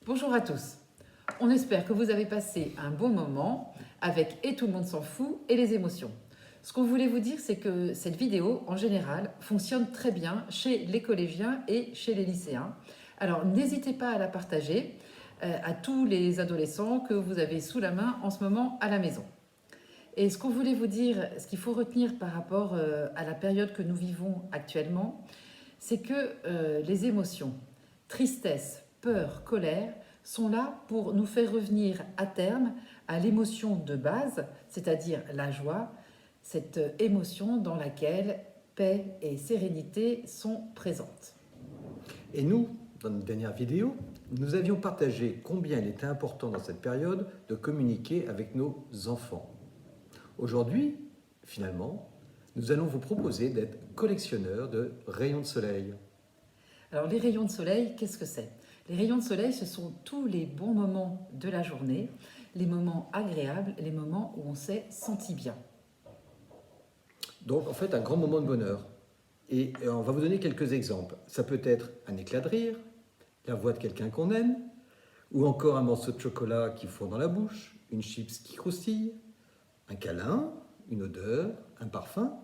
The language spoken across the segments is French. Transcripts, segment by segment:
Bonjour à tous. On espère que vous avez passé un bon moment avec Et tout le monde s'en fout et les émotions. Ce qu'on voulait vous dire, c'est que cette vidéo, en général, fonctionne très bien chez les collégiens et chez les lycéens. Alors n'hésitez pas à la partager à tous les adolescents que vous avez sous la main en ce moment à la maison. Et ce qu'on voulait vous dire, ce qu'il faut retenir par rapport à la période que nous vivons actuellement, c'est que les émotions, tristesse, peur, colère, sont là pour nous faire revenir à terme à l'émotion de base, c'est-à-dire la joie, cette émotion dans laquelle paix et sérénité sont présentes. Et nous, dans notre dernière vidéo, nous avions partagé combien il était important dans cette période de communiquer avec nos enfants. Aujourd'hui, finalement, nous allons vous proposer d'être collectionneurs de rayons de soleil. Alors les rayons de soleil, qu'est-ce que c'est? Les rayons de soleil, ce sont tous les bons moments de la journée, les moments agréables, les moments où on s'est senti bien. Donc, en fait, un grand moment de bonheur. Et on va vous donner quelques exemples. Ça peut être un éclat de rire, la voix de quelqu'un qu'on aime, ou encore un morceau de chocolat qui fond dans la bouche, une chips qui croustille, un câlin, une odeur, un parfum,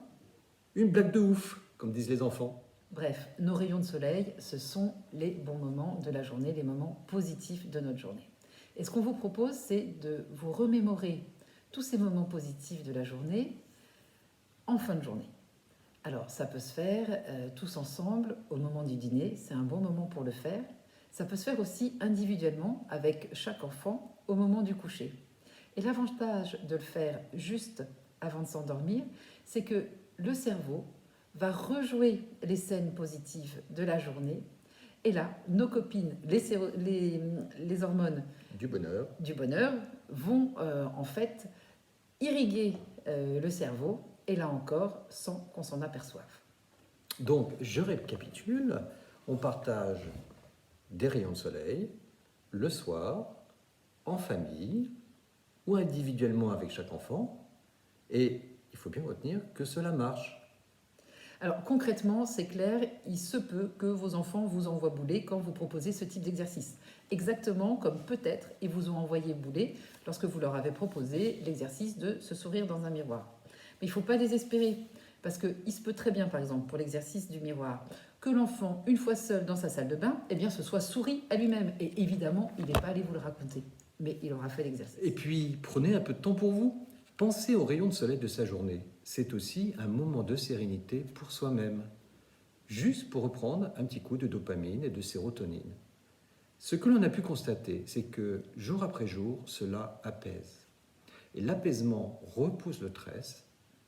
une blague de ouf, comme disent les enfants. Bref, nos rayons de soleil, ce sont les bons moments de la journée, les moments positifs de notre journée. Et ce qu'on vous propose, c'est de vous remémorer tous ces moments positifs de la journée en fin de journée. Alors, ça peut se faire tous ensemble au moment du dîner, c'est un bon moment pour le faire. Ça peut se faire aussi individuellement avec chaque enfant au moment du coucher. Et l'avantage de le faire juste avant de s'endormir, c'est que le cerveau va rejouer les scènes positives de la journée. Et là, nos copines, les hormones Du bonheur. du bonheur vont en fait irriguer le cerveau, et là encore, sans qu'on s'en aperçoive. Donc, je récapitule, on partage des rayons de soleil le soir, en famille ou individuellement avec chaque enfant. Et il faut bien retenir que cela marche. Alors concrètement, c'est clair, il se peut que vos enfants vous envoient bouler quand vous proposez ce type d'exercice. Exactement comme peut-être ils vous ont envoyé bouler lorsque vous leur avez proposé l'exercice de se sourire dans un miroir. Mais il ne faut pas désespérer, parce qu'il se peut très bien, par exemple, pour l'exercice du miroir, que l'enfant, une fois seul dans sa salle de bain, eh bien, se soit souri à lui-même. Et évidemment, il n'est pas allé vous le raconter, mais il aura fait l'exercice. Et puis, prenez un peu de temps pour vous. Pensez aux rayons de soleil de sa journée. C'est aussi un moment de sérénité pour soi-même. Juste pour reprendre un petit coup de dopamine et de sérotonine. Ce que l'on a pu constater, c'est que jour après jour, cela apaise. Et l'apaisement repousse le stress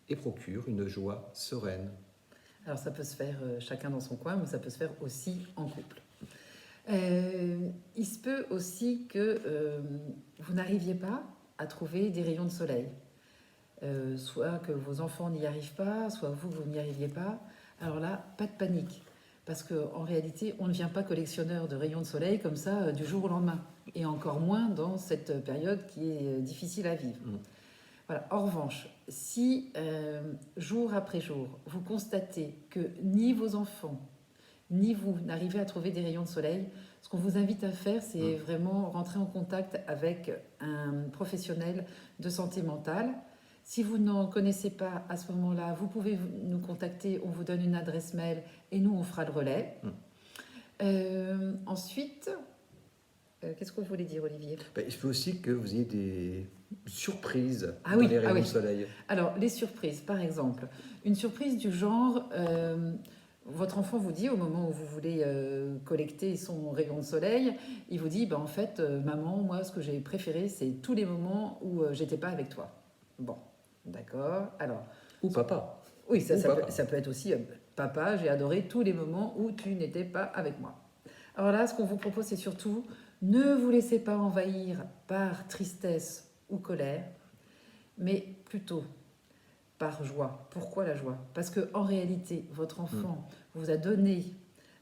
et procure une joie sereine. Alors ça peut se faire chacun dans son coin, mais ça peut se faire aussi en couple. Il se peut aussi que vous n'arriviez pas à trouver des rayons de soleil. Soit que vos enfants n'y arrivent pas, soit vous n'y arriviez pas. Alors là, pas de panique. Parce qu'en réalité, on ne vient pas collectionneur de rayons de soleil comme ça du jour au lendemain. Et encore moins dans cette période qui est difficile à vivre. Voilà. En revanche, si jour après jour, vous constatez que ni vos enfants, ni vous n'arrivez à trouver des rayons de soleil, ce qu'on vous invite à faire, c'est vraiment rentrer en contact avec un professionnel de santé mentale. Si vous n'en connaissez pas à ce moment-là, vous pouvez nous contacter, on vous donne une adresse mail et nous, on fera le relais. Ensuite, qu'est-ce que vous voulez dire, Olivier? Il faut aussi que vous ayez des surprises Ah dans oui, les rayons ah oui. de soleil. Alors, les surprises, par exemple. Une surprise du genre, votre enfant vous dit, au moment où vous voulez collecter son rayon de soleil, il vous dit, en fait, maman, moi, ce que j'ai préféré, c'est tous les moments où j'étais pas avec toi. Bon, d'accord. Alors, Ou papa. oui, Ou papa. ça peut être aussi, papa, j'ai adoré tous les moments où tu n'étais pas avec moi. Alors là, ce qu'on vous propose, c'est surtout, ne vous laissez pas envahir par tristesse ou colère, mais plutôt par joie. Pourquoi la joie? Parce qu'en réalité, votre enfant vous a donné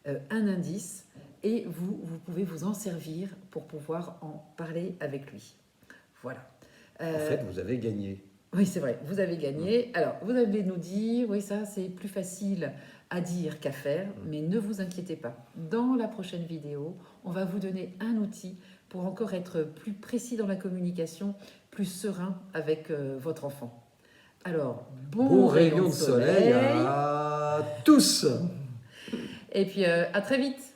un indice et vous pouvez vous en servir pour pouvoir en parler avec lui. Voilà. En fait, vous avez gagné. Oui, c'est vrai, vous avez gagné. Alors, vous allez nous dire, oui, ça, c'est plus facile à dire qu'à faire, mais ne vous inquiétez pas. Dans la prochaine vidéo, on va vous donner un outil pour encore être plus précis dans la communication, plus serein avec votre enfant. Alors, Bon rayon de soleil à tous! Et puis, à très vite!